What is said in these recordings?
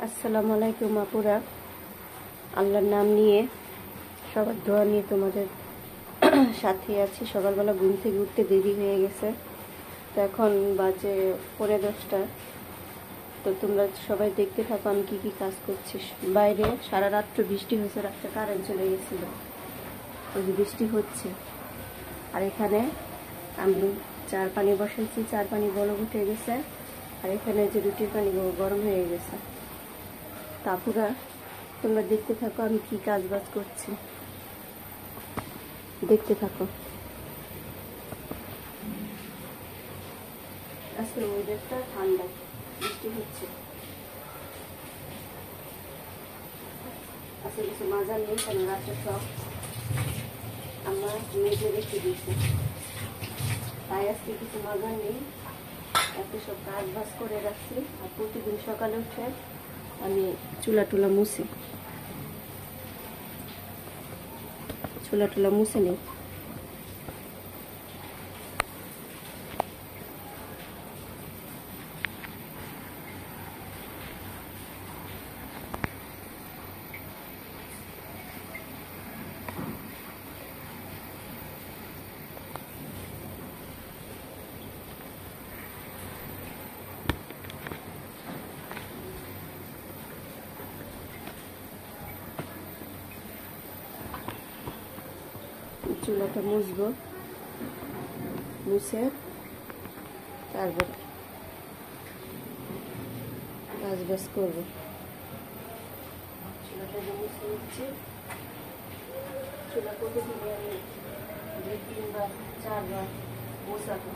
আসসালামু আলাইকুম আপুরা, আল্লাহর নাম নিয়ে সবার দোয়া নিয়ে তোমাদের সাথে আছি। সকালবেলা ঘুম থেকে উঠতে দেরি হয়ে গেছে, তো এখন বাজে 10:45। তো তোমরা সবাই দেখতে থাকো আমি কী কী কাজ করছি। বাইরে সারা রাত্র বৃষ্টি হয়েছে, রাত্রে কারেন্ট চলে গেছিলো, ওই যে বৃষ্টি হচ্ছে। আর এখানে আমি চার পানি বসাইছি, চার পানি বলক উঠে গেছে। আর এখানে যে রুটির পানি গরম হয়ে গেছে। তারপরে তোমরা দেখতে থাকো আমি কি কাজ বাজ করছি, দেখতে থাকো। আজকে ওয়েদারটা ঠান্ডা, বৃষ্টি হচ্ছে। আজকে কিছু মজা নেই, কেন রাতের সব আমার মেজে রেখে দিয়েছে, তাই আজকে কিছু মজা নেই। এত সব কাজ বাজ করে রাখছি। আর প্রতিদিন সকালে উঠে আমি চুলা টুলা মুছি, চুলা টুলা মুছে নিই। চুলাটা মুছবো, মুছে তারপর কাজ বাজ করবো। চুলাটা মুছে নিচ্ছি। চুলা প্রতিদিন আমি 2-3 বার 4 বার মোছাবো।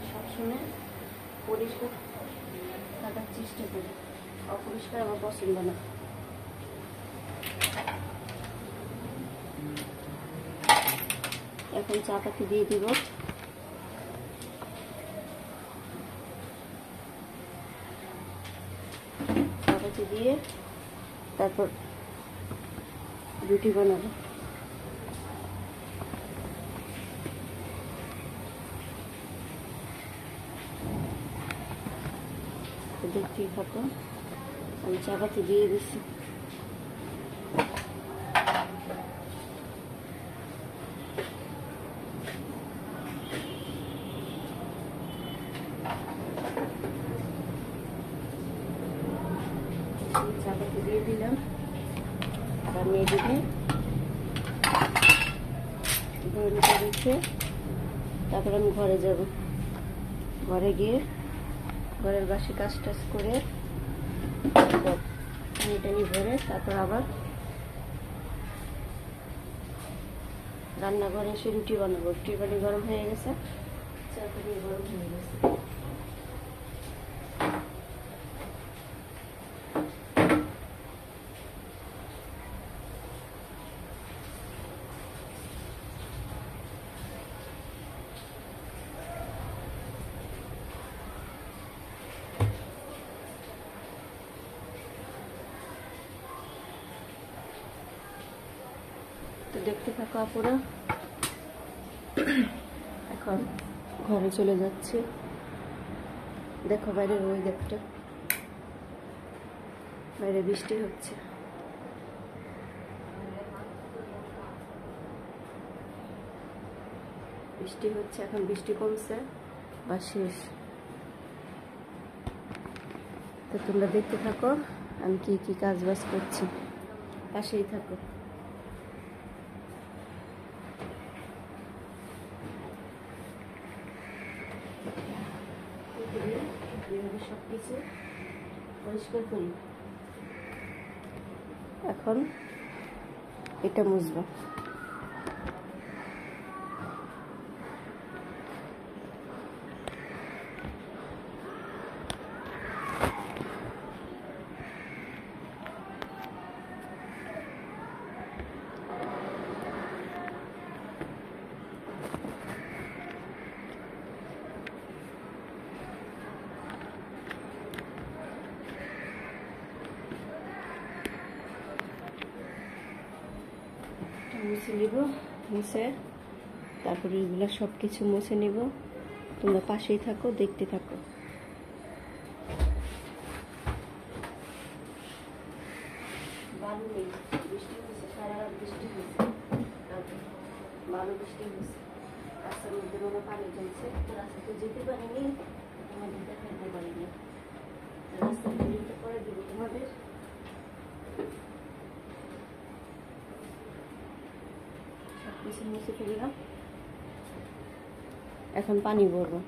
সবসময় পরিষ্কার থাকার চেষ্টা করি, অপরিষ্কার আমার পছন্দ না। এখন চা পাতি দিয়ে দিব। চা পাতি দিয়ে তারপর রুটি বানাবো। দেখতেই থাকো, আমি চা পাতি দিয়ে দিচ্ছি। চা পাতি দিয়ে দিলাম। আর আমি এদিকে গরমটা রেখে তারপর আমি ঘরে যাব। ঘরে গিয়ে ঘরের বাসি কাজ টাজ করে পানি টানি ভরে তারপর আবার রান্নাঘরে এসে রুটি বানাবো। রুটির পানি গরম হয়ে গেছে, চা পানি গরম হয়ে গেছে। তো দেখতে থাকো আপুরা, এখন ঘরে চলে যাচ্ছে। দেখো বাইরের ওয়েদারটা, বাইরে বৃষ্টি হচ্ছে। বৃষ্টি হচ্ছে, এখন বৃষ্টি কমছে বা শেষ। তো তোমরা দেখতে থাকো আমি কি কি কাজ বাজ করছি, পাশেই থাকো। সবকিছু পরিষ্কার করি। এখন এটা মুছবো। মুছে নিব, মুছে তারপরে এগুলো সব কিছু মুছে নিব। তোমরা পাশেই থাকো, দেখতে থাকো। বালু নেই, বৃষ্টি হয়েছে, সারা রাত বৃষ্টি হয়েছে, ভালো বৃষ্টি হয়েছে। রাস্তার মধ্যে কোনো পানি জমছে, তো রাস্তাতে যেতে পারিনি, তোমাদের দেখাতে পারিনি। রাস্তার ভিডিওটা করে দিব তোমাদের। সব কিছু মুছে ফেললাম, এখন পানি ভরবো।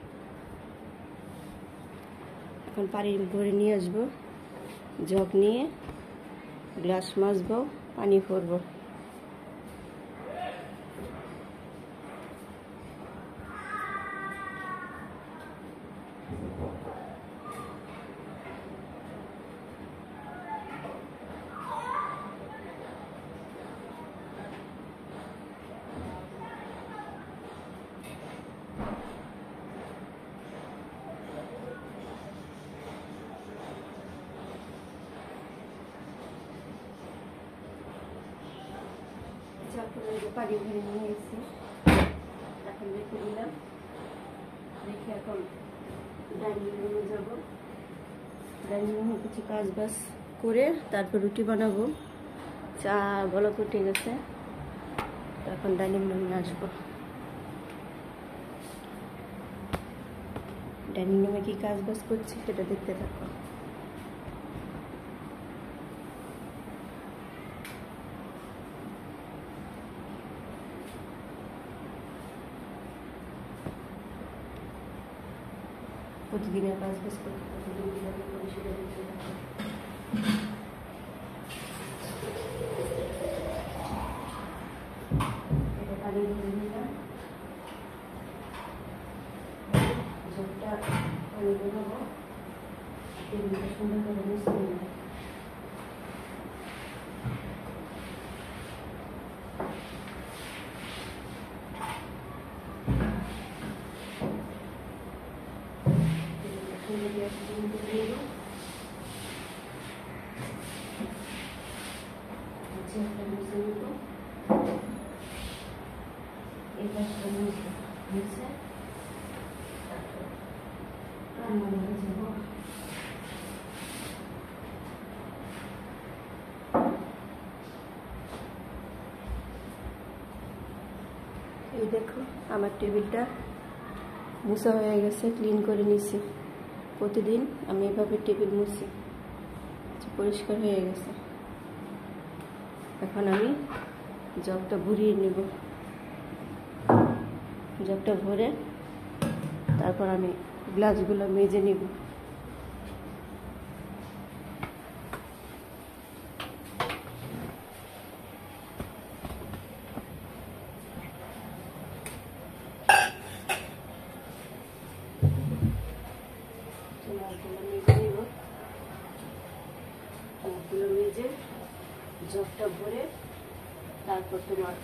এখন পানি ভরে নিয়ে আসবো, জগ নিয়ে গ্লাস মাজবো, পানি ভরবো। পানি ভরে নিয়ে এসেছি, এখন রেখে দিলাম। রেখে এখন ডাইনিং রুমে যাবো। ডাইনিং রুমে কিছু কাজ বাজ করে তারপর রুটি বানাবো। চা বলা ফুটে গেছে, এখন ডাইনিং রুমে আসবো। ডাইনিং রুমে কি কাজ বাজ করছি সেটা দেখতে থাকো। প্রতিদিনের কাজ বাজ করতে সেটা দেখতে থাকো। এটা পানি দিয়ে নিলাম, জলটা পানি বেরোবো, টেবিলটা সুন্দর করে মুছে নিলাম। এই দেখো আমার টেবিলটা মুছা হয়ে গেছে, ক্লিন করে নিছি। প্রতিদিন আমি এভাবে টেবিল মুছি, পরিষ্কার হয়ে গেছে। এখন আমি জগটা ভরিয়ে নেব। জগটা ভরে তারপর আমি গ্লাসগুলো মেজে নিব। মেজে জগটা ভরে তারপর তোমার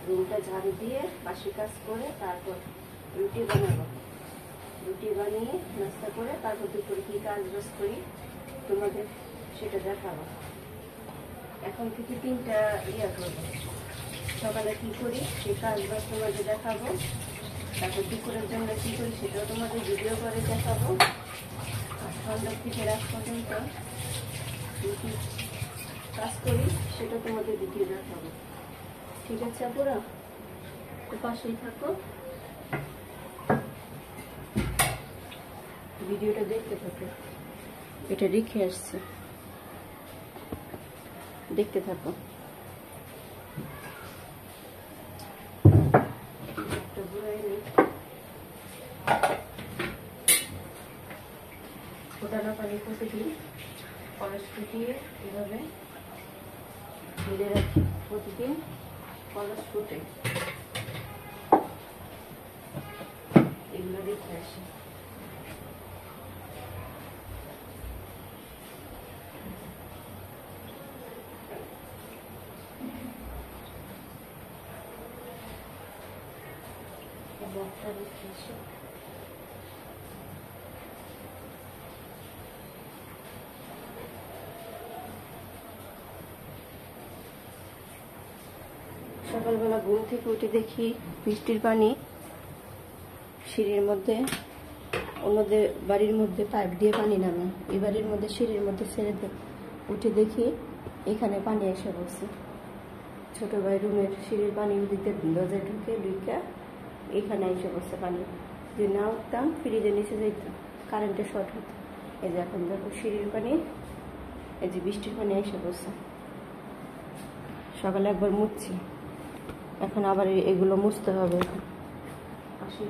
রুমটা ঝাড়ু দিয়ে বাসি কাজ করে তারপর রুটি বানাবো। রুটি বানিয়ে নাস্তা করে তারপর দুপুরে কি কাজ বাজ করি তোমাদের সেটা দেখাবো। এখন থেকে 3টা করবো। সকালে কি করি সেই কাজ বাজ তোমাদের দেখাবো, তারপর দুপুরের জন্য কি করি সেটাও তোমাদের ভিডিও করে দেখাবো। আর সন্ধ্যার থেকে রাত পর্যন্ত কি কাজ করি সেটা তোমাদের ভিডিও দেখাবো। ঠিক আছে আপুরা, তো পাশেই থাকো, ভিডিওটা দেখতে থাকো। এটা রেখে আসছে, দেখতে থাকো। ফোটানো পানি প্রতিদিন কলস ফুটিয়ে এভাবে ঢেলে রাখি। প্রতিদিন কলস ফুটে, এগুলো রেখে আসি। বক্সটা রেখে আসি। সকালে সকালবেলা ঘুম থেকে উঠে দেখি বৃষ্টির পানি সিঁড়ির মধ্যে, অন্যদের বাড়ির মধ্যে পাইপ দিয়ে পানি নামে, এই বাড়ির মধ্যে সিঁড়ির মধ্যে ছেড়ে উঠে দেখি এখানে পানি এসে বসে। ছোট ভাই রুমের সিঁড়ির পানি দিতে দরজায় ঢুকে এখানে এসে বসে পানি। যদি না উঠতাম ফ্রিজের নিচে যেতাম, কারেন্টে শর্ট হতো। এই যে এখন দেখো সিঁড়ির পানি, এই যে বৃষ্টির পানি এসে বসে। সকালে একবার মুছছি, এখন আবার এগুলো মুছতে হবে। আসি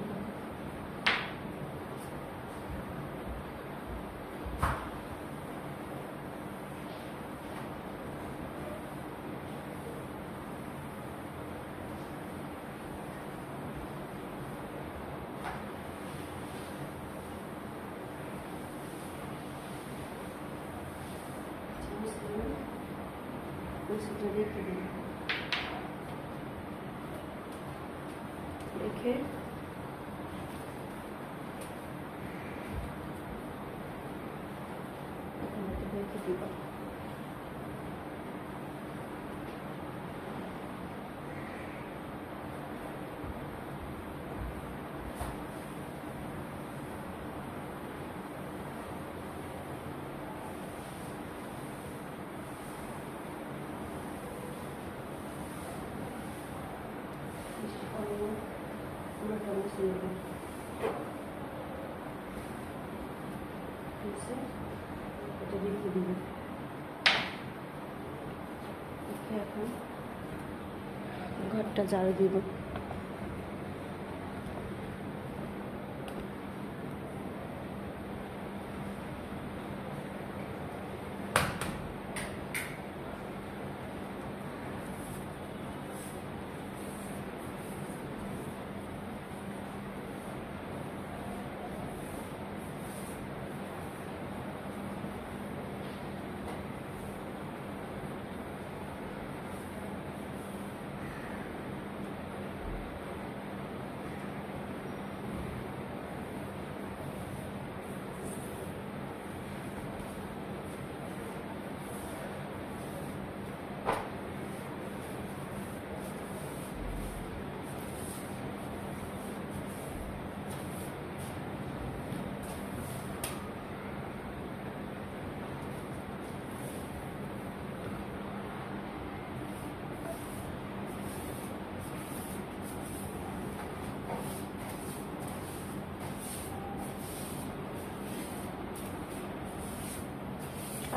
রেখে রেখে দিব। এখন ঘরটা ঝাড়ু দিব।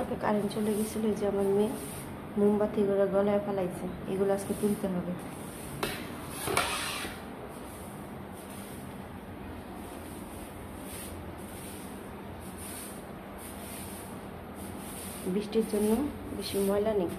আগে কারেন্ট চলে গেছিলো, যে আমার মেয়ে মোমবাতিগুলো গলায় ফেলাইছে, এগুলো আজকে তুলতে হবে। বৃষ্টির জন্য বেশি ময়লা নেই।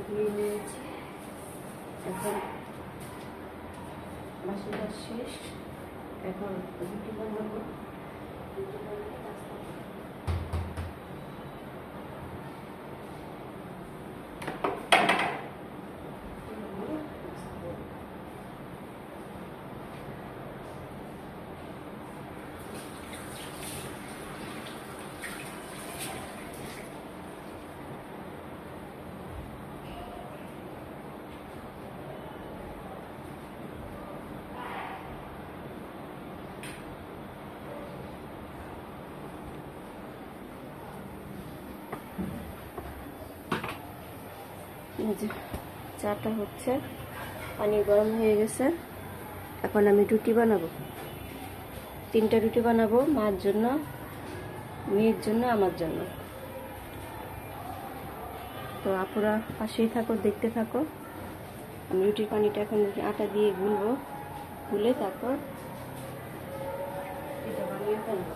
ধুয়ে নিয়েছি, এখন বাসিটা শেষ। এখন রুটি বানাবো। চাটা হচ্ছে, পানি গরম হয়ে গেছে। এখন আমি রুটি বানাবো, 3টা রুটি বানাবো, মার জন্য, মেয়ের জন্য, আমার জন্য। তো আপুরা পাশেই থাকো, দেখতে থাকো। আমি রুটির পানিটা এখন আটা দিয়ে গুলবো, গুলে তারপর ধুয়ে ফেলবো।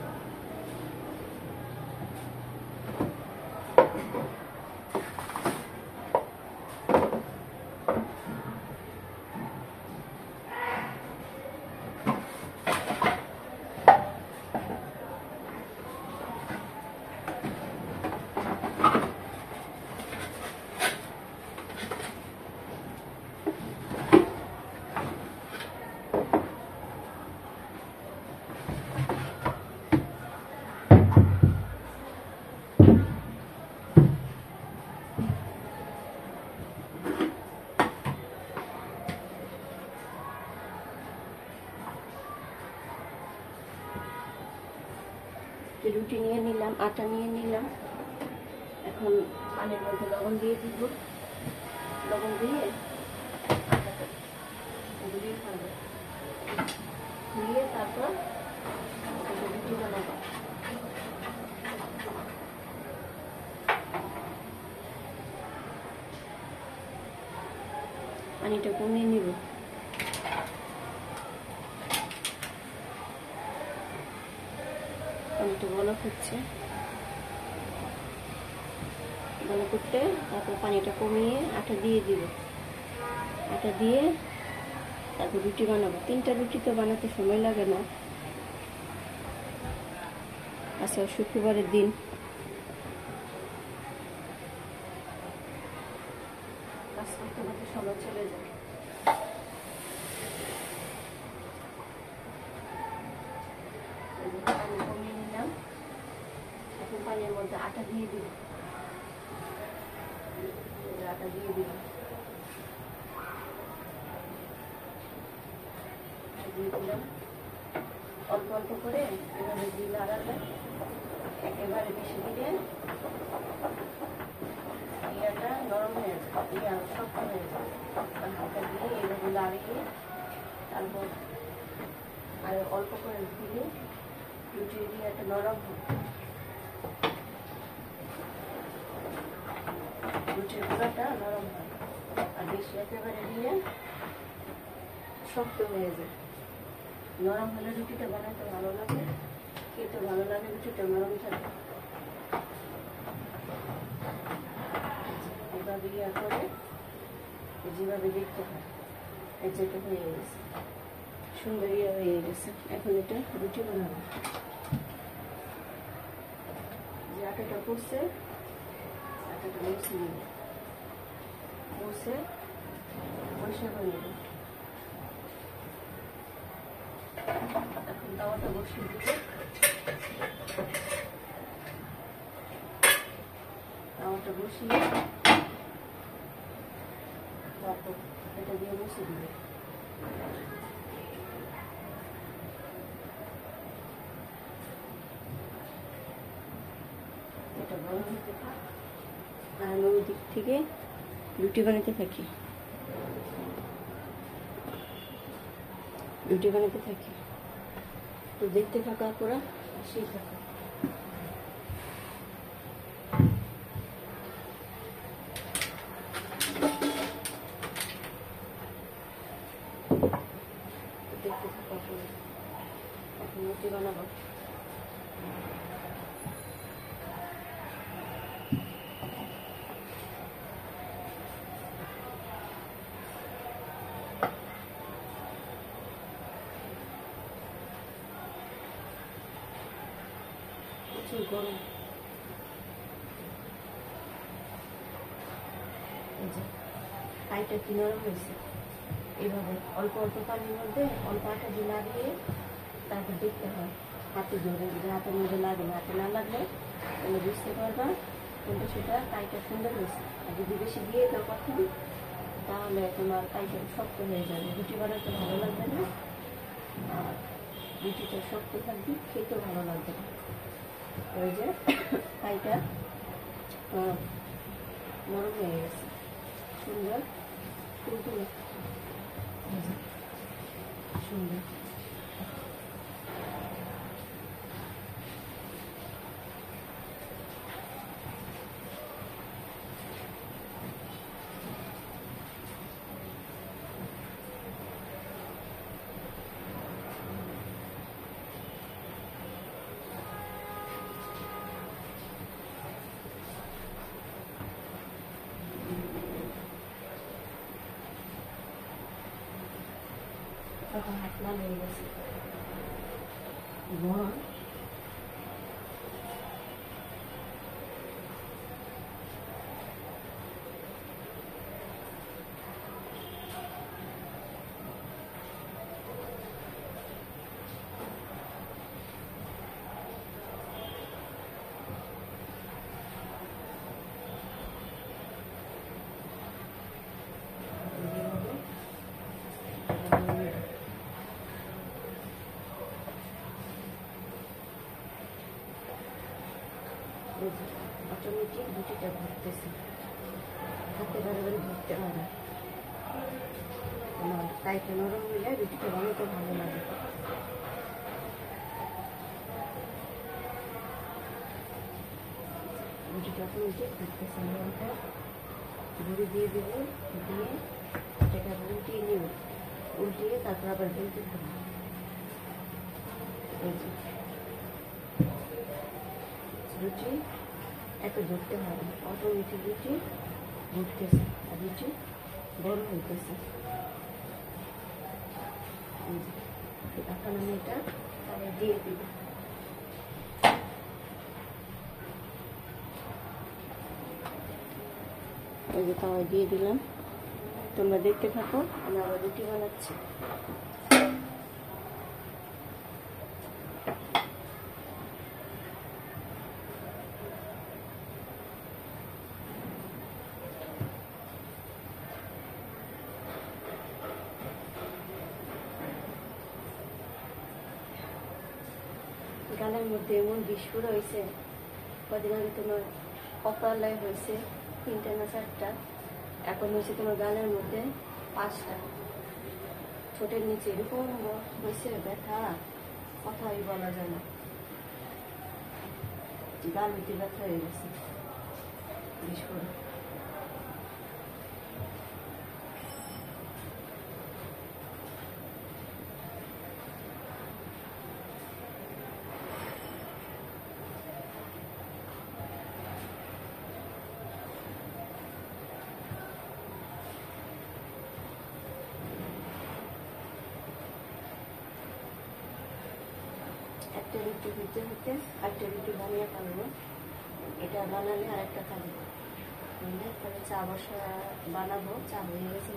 রুটি নিয়ে নিলাম, আটা নিয়ে নিলাম। এখন পানির মধ্যে লবণ দিয়ে দিব। লবণ দিয়ে আটাটা গুলিয়ে ফেলবো। গুলিয়ে তারপর রুটি বানাবো। পানিটা কমিয়ে নিব। পানিটা বলক হচ্ছে, বলক করতে তারপর পানিটা কমিয়ে আটা দিয়ে দিব। আটা দিয়ে তারপর রুটি বানাবো। 3টা রুটি তো বানাতে সময় লাগে না। আচ্ছা, শুক্রবারের দিন। কাজ করতে করতে সময় চলে যায়। পানি কমিয়ে নিলাম। এখন পানির মধ্যে আটা দিয়ে দিব। আটা দিয়ে দিলাম। দিয়ে দিলাম অল্প অল্প করে, এভাবে দিয়ে লাগালে একেবারে বেশি দিলে ইয়াটা নরম হয়ে যায়, ইয়া শক্ত হয়ে যায়। হালকা দিয়ে এভাবে লাগিয়ে তারপর আর অল্প করে দিলে রুটির ইয়াটা নরম হয়। রুটির গুঁড়াটা নরম হয়। আর বেশি একেবারে দিলে শক্ত হয়ে যায়। নরম হলে রুটিটা বানাতে ভালো লাগে, খেতে ভালো লাগে। রুটিটা নরম থাকে। এভাবে ইয়া করে যেভাবে দেখতে হয়, এই যেটা হয়ে গেছে, সুন্দর ইয়ে হয়ে গেছে। এখন এটা রুটি বানাবো। যে আটাটা করছে, আটাটা মুছে নিব। মুছে পরিষ্কার করে নেব। এখন তাওয়াটা বসিয়ে দিব। তাওয়াটা বসিয়ে তারপর এটা দিয়ে মুছে দিব। এটা গরম হতে থাক আর আমি ওই দিক থেকে রুটি বানাতে থাকি। রুটি বানাতে থাকি, তো দেখতে থাকা পুরা সেই থাকা। দেখতে থাকা পুরো। এখন রুটি বানাবো। প্রচুর গরম। এই যে পাইটা কি নরম হয়েছে। এইভাবে অল্প অল্প পানির মধ্যে অল্প আটা দিয়ে লাগিয়ে তারপর দেখতে হয় হাতে ধরে। যদি হাতের মধ্যে লাগে, হাতে না লাগলে তাহলে বুঝতে পারবা কিন্তু সেটা পাইটা সুন্দর হয়েছে। আর যদি বেশি দিয়ে দাও কখন, তাহলে তোমার পাইটা শক্ত হয়ে যাবে। রুটি বানাতে ভালো লাগবে না, আর রুটিটা শক্ত থাকবে, খেতেও ভালো লাগবে না। ওই যে পাইটা নরম হয়ে গেছে, সুন্দর তুলতুলে সুন্দর। দেখো হাত লাল হয়ে গেছে। অটোমেটিক রুটিটা ঘুরতেছে, হাতে বারে ঘুরতে পারে আমার তাইটা নরম হইলে রুটিটা বানাতে ভালো লাগে। রুটিটা অটোমেটিক ঘুরতেছে, ঘুরে দিয়ে দেবো, দিয়ে এটাকে উল্টিয়ে নিব, উল্টিয়ে তারপর আবার বেলতে থাকবো। রুটি এত ধরতে হবে, অটোমেটিক রুটি ঘুরতেছে আর রুটি বড় হইতেছে। এখন আমি এটা দিয়ে দিব। এই যে তাওয়ায় দিয়ে দিলাম, তোমরা দেখতে থাকো, আমি আবার রুটি বানাচ্ছি। গালের মধ্যে এমন বিস্ফোর হয়েছে, কদিন আগে তোমার কপালায় হয়েছে 3টা না 4টা, এখন হয়েছে তোমার গালের মধ্যে 5টা। ঠোঁটের নিচে এরকম হয়েছে ব্যথা, কথাই বলা যায় না, গাল হইতে ব্যথা হয়ে গেছে বিস্ফোর। একটা রুটি হতে হতে একটা রুটি বানিয়ে ফেলবো, এটা বানালে আর একটা থাকবে, তাহলে চা বসা বানাবো। চা হয়ে গেছে,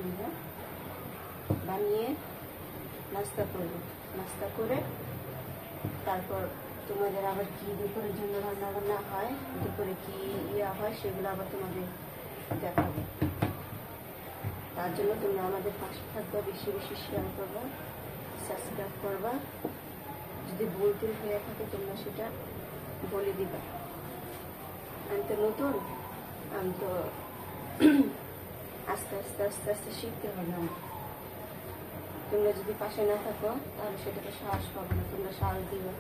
বানিয়ে নাস্তা করবো, নাস্তা করে তারপর তোমাদের আবার কি দুপুরের জন্য রান্না বান্না হয়, দুপুরে কি হয় সেগুলো আবার তোমাদের দেখাবো। তার জন্য তোমরা আমাদের পাশে থাকবা, বেশি বেশি শেয়ার করবা, সাবস্ক্রাইব করবা। যদি বলতে হয়ে থাকে তোমরা সেটা বলে দিবা। আমি তো নতুন, আমি তো আস্তে আস্তে আস্তে আস্তে শিখতে হবে আমার। তোমরা যদি পাশে না থাকো তাহলে সেটাকে সাহস পাবো না। তোমরা সাহস দিবে,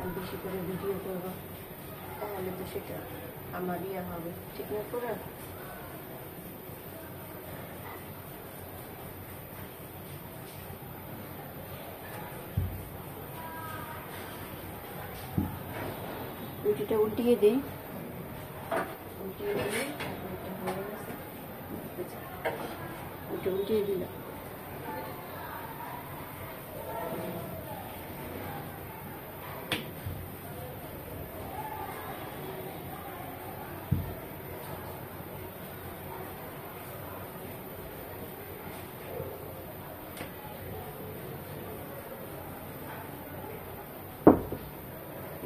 আমি বেশি করে ভিডিও করবো, তাহলে তো সেটা আমার হবে, ঠিক না? পুরো রুটিটা উল্টিয়ে দিই, উল্টিয়ে দিলে ওটা উল্টিয়ে দিলাম।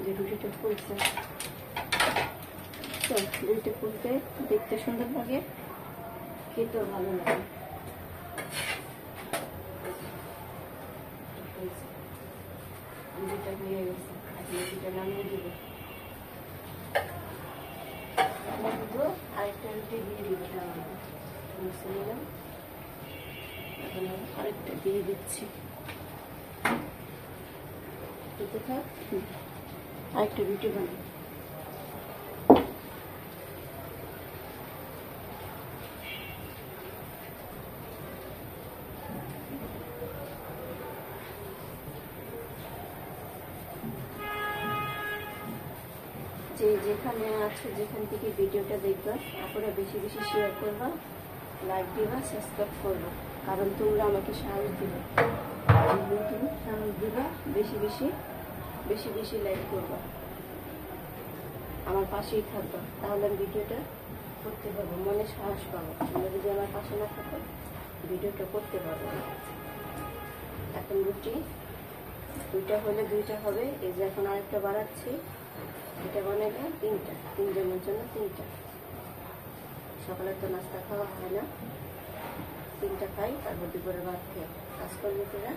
যে রুটিটা ফুলছে, রুটিটা ফুলতে দেখতে সুন্দর লাগে, খেতেও ভালো লাগে। রুটিটা হয়ে গেছে, এখন রুটিটা নামিয়ে দিব। আরেকটা রুটি দিয়ে দিব, নিলাম, এখন আরেকটা দিয়ে দিচ্ছি। আরেকটা রুটি বানাই। যে যেখানে আছো, যেখান থেকে ভিডিওটা দেখবা, আপনারা বেশি বেশি শেয়ার করবা, লাইক দিবা, সাবস্ক্রাইব করবা, কারণ তোমরা আমাকে সাহস দিবে। নতুন সাহস দিবা, বেশি বেশি বেশি বেশি লাইক করবা, আমার পাশেই থাকবা, তাহলে আমি ভিডিওটা করতে পারবো, মনে সাহস পাবো। তোমরা যদি আমার পাশে না থাকো ভিডিওটা করতে পারবো না। এখন রুটি দুইটা হলে দুইটা হবে, এই যে এখন আরেকটা বাড়াচ্ছি, এটা বানালে তিনজনের জন্য তিনটা। সকালে তো নাস্তা খাওয়া হয় না, তিনটা খাই, তারপর দুপুরে ভাত খেয়ে কাজ করবে তোরা,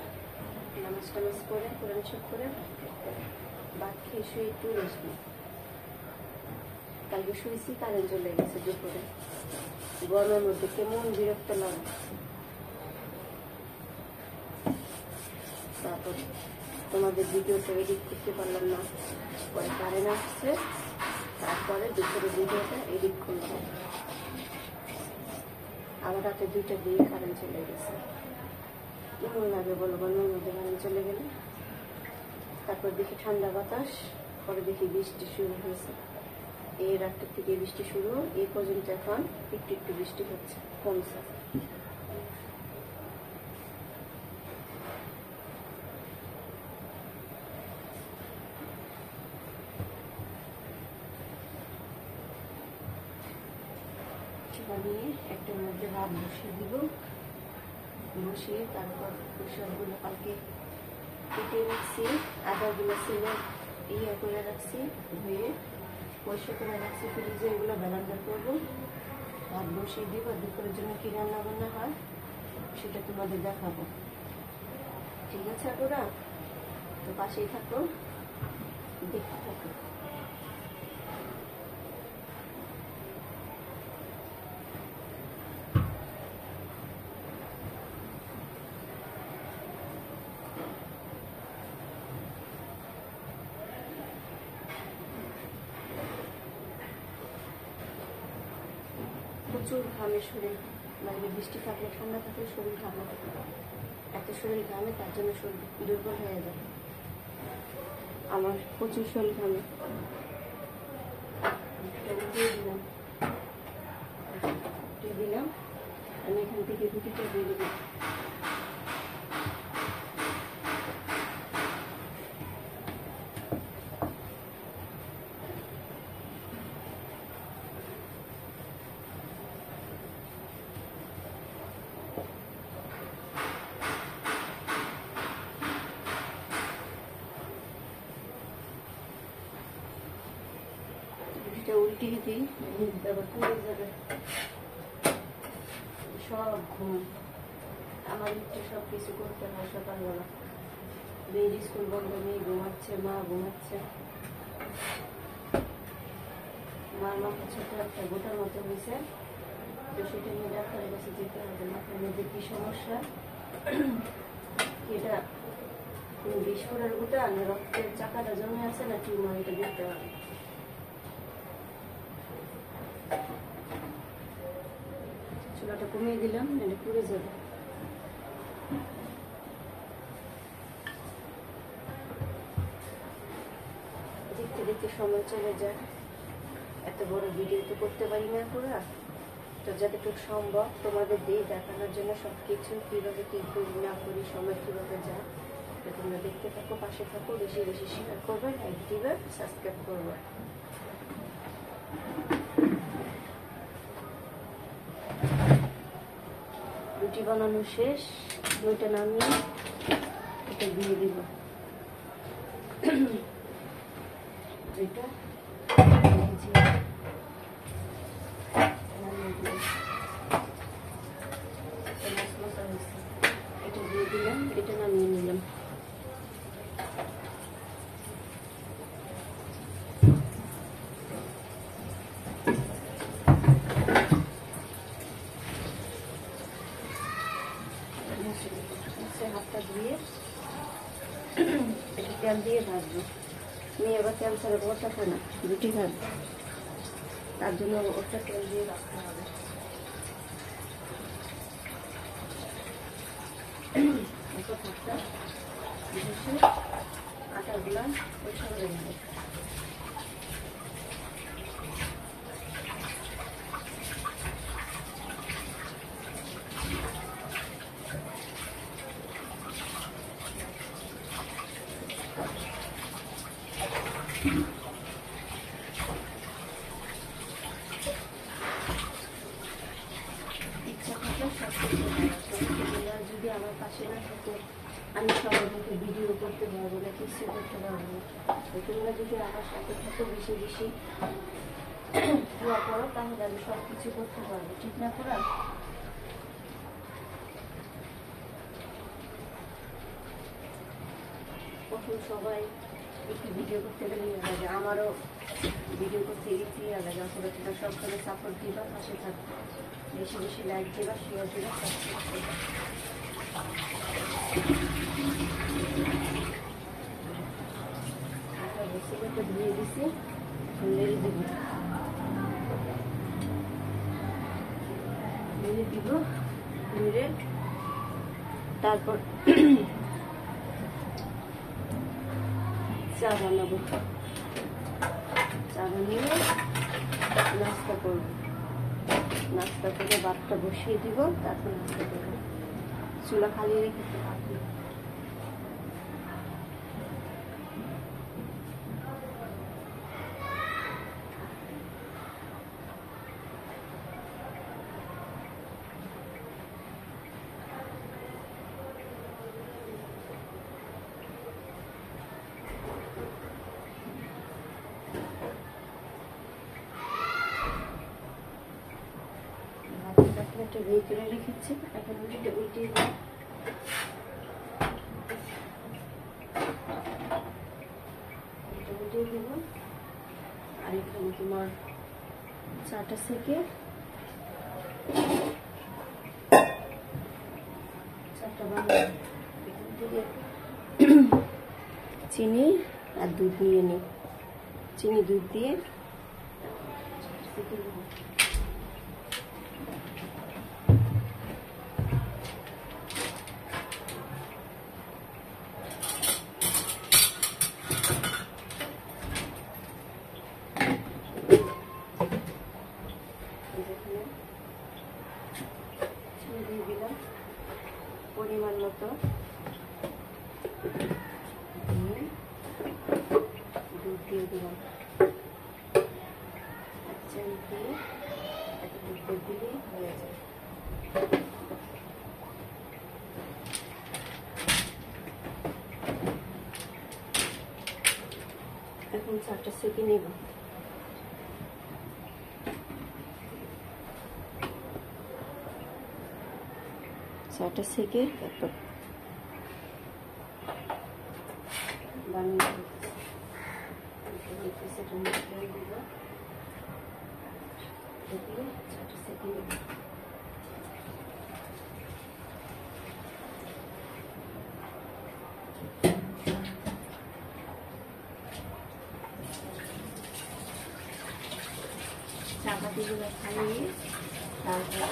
নামাজ টামাজ করে কোরআন শরীফ করে ভাত খেয়ে শুয়ে একটু রেস্ট নিই। কালকে শুয়েছি, কারেন্ট চলে গেছে দুপুরে, গরমের মধ্যে কেমন বিরক্ত লাগে। তারপর তোমাদের ভিডিওটা এডিট করতে পারলাম না, পরে কারেন্ট আসছে, তারপরে দুপুরে ভিডিওটা এডিট করলাম। আমার রাতে 2টা দিয়ে কারেন্ট চলে গেছে, কেমন লাগে বলো গরমের মধ্যে কারেন্ট চলে গেলে। তারপর দেখি ঠান্ডা বাতাস, পরে দেখি বৃষ্টি শুরু হয়েছে। এই রাতটার থেকে বৃষ্টি শুরু, এই পর্যন্ত এখন একটু একটু বৃষ্টি হচ্ছে, কমছে। বানিয়ে একটার মধ্যে ভাত বসিয়ে দিব, বসিয়ে তারপর সবগুলো কালকে কেটে রাখছি, আদাগুলো ছিল ইয়ে করে রাখছি, ধুয়ে পরিষ্কার করে রাখছি ফ্রিজে, এগুলো ব্যালেন্ডার করবো, ভাত বসিয়ে দিব। দুপুরের জন্য কি রান্না বান্না হয় সেটা তোমাদের দেখাবো, ঠিক আছে? ওরা তো পাশেই থাকো, দেখতে থাকো। প্রচুর ঘামে শরীর, মানে বৃষ্টি থাকলে ঠান্ডা থাকলে শরীর ঘামে, এত শরীর ঘামে, তার জন্য শরীর দুর্বল হয়ে যায়। আমার প্রচুর শরীর ঘামে। দিলাম আমি এখান থেকে রুটিটা দিয়ে দেবো। উল্টিয়ে দিই, আবার পুড়ে যাবে সব। ঘুম আমার একটু সব কিছু করতে হয় সকালবেলা, মেয়ের স্কুল বন্ধ, মেয়ে ঘুমাচ্ছে, মা ঘুমাচ্ছে। মার মাথা ছোট একটা গোটার মতো হয়েছে, তো সেটা নিয়ে ডাক্তারের কাছে যেতে হবে। মাথার মধ্যে কি সমস্যা, এটা বিষ করার গোটা না রক্তের চাকাটা জমে আছে না টিউমার, এটা দেখতে হবে। চুলাটা কমিয়ে দিলাম, নাহলে পুড়ে যাবে। দেখতে দেখতে সময় চলে যায়, এত বড় ভিডিও তো করতে পারি না পুরা, তো যতটুকু সম্ভব তোমাদের দিয়ে দেখানোর জন্য সব কিছু কীভাবে কী করি না করি, সময় কীভাবে যায়, তো তোমরা দেখতে থাকো, পাশে থাকো, বেশি বেশি শেয়ার করবে, লাইক দিবে, সাবস্ক্রাইব করবে। রুটি বানানো শেষ, ওইটা নামিয়ে এটা দিয়ে দিব। এটা দিয়ে দিলাম, এটা নামিয়ে নিলাম। হাতটা ধুয়ে এটা তেল দিয়ে ভাজবো। মেয়ে আবার তেল ছাড়া ওটা খায় না, রুটি খাবে, তার জন্য ওটা তেল দিয়ে রাখতে হবে। আটাগুলা পরিষ্কার করে নেব। কিছু করতে পারবো না। তোমরা যদি আমার সাথে থাকো, বেশি বেশি দোয়া করো, তাহলে আমি সব কিছু করতে পারবো, ঠিক না পুরা? প্রথম সবাই একটু ভিডিও করতে গেলে ইয়ে লাগে, আমারও ভিডিও করতে গেছি ইয়ে লাগে। আসলে তোমরা সবসময় সাপোর্ট দিবা, পাশে থাকবে, বেশি বেশি লাইক দিবা, শেয়ার দিবা, সাবস্ক্রাইব করবা। বেশিটা ধুয়ে দিছি, নেড়ে দিব, নেড়ে দিব, নেড়ে তারপর চা বানাবো। চা বানিয়ে নাস্তা করবো, নাস্তা করে ভাতটা বসিয়ে দিব, তারপর নাস্তা করবো। চুলা খালি রেখে রাখবো। একটা ভিতরে রেখেছি, এখন উল্টে উল্টিয়ে দিই। উল্টিয়ে দেব। আর এখানে তোমার চাটা সেকে চাটা বানাবো। এখান থেকে চিনি আর দুধ নিয়ে নিই, চিনি দুধ দিয়ে সেকে নেব। দিয়ে দিলাম পরিমাণ মতো, দুধ দিয়ে দিলাম, এক চামচ দিয়ে একটা দুধ দিলেই হয়ে যায়। এখন চাটা সেকে নেব। চাটা সেকে তারপর বানিয়ে চাটা সেকে নেব। চাপাতিগুলো খাইয়ে তারপর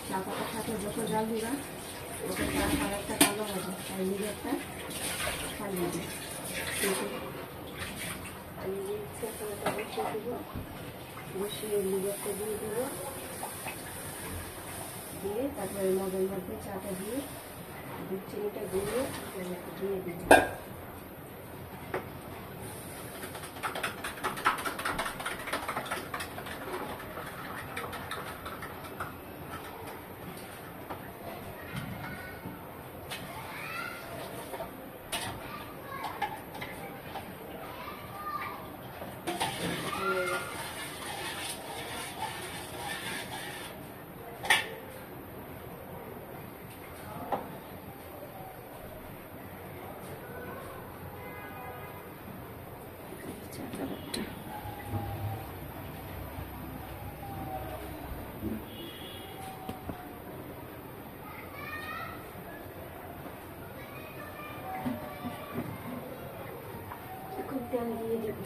চা পাতার সাথে যত জাল দিবা ওটা কালারটা কালো হবে, তাই লিভারটা খাইয়ে দিই। আমি দিচ্ছি, এখন ওটা বসিয়ে দেবো, বসিয়ে লিভারটা দিয়ে দেবো, দিয়ে তারপরে মগের মধ্যে চাটা দিয়ে দুধ চিনিটা গুলিয়ে দিয়ে দিই। তেল দিয়ে দেব।